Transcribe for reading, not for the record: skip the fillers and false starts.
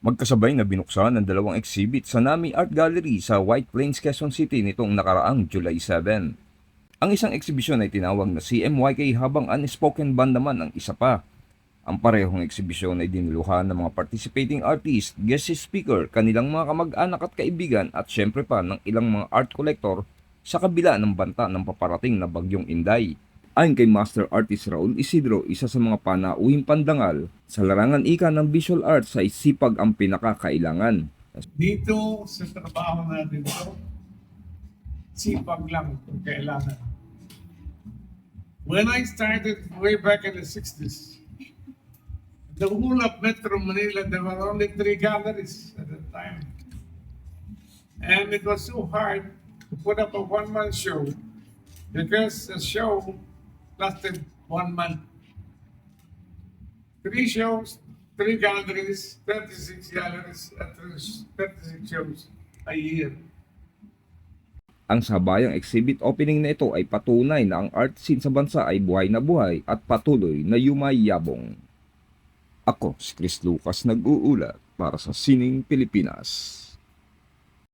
Magkasabay na binuksan ang dalawang exhibit sa NAMI Art Gallery sa White Plains, Quezon City nitong nakaraang July 7. Ang isang eksibisyon ay tinawag na CMYK habang unspoken band naman ang isa pa. Ang parehong eksibisyon ay diniluhan ng mga participating artist, guest speaker, kanilang mga kamag-anak at kaibigan at syempre pa ng ilang mga art collector sa kabila ng banta ng paparating na bagyong Inday. Ayon kay Master Artist Raul Isidro, isa sa mga panauhing pandangal sa larangan ika ng visual arts ay sipag ang pinakakailangan. Dito sa trabaho natin ito, sipag lang kung kailangan. When I started way back in the 60s, the whole of Metro Manila, there were only 3 galleries at that time. And it was so hard to put up a one-man show because the show lasted 1 month. 3 shows, 3 galleries, 36 galleries, at 36 shows a year. Ang sabayang exhibit opening na ito ay patunay na ang art scene sa bansa ay buhay na buhay at patuloy na yumayabong. Ako si Chris Lucas nag-uulat para sa Sining Pilipinas.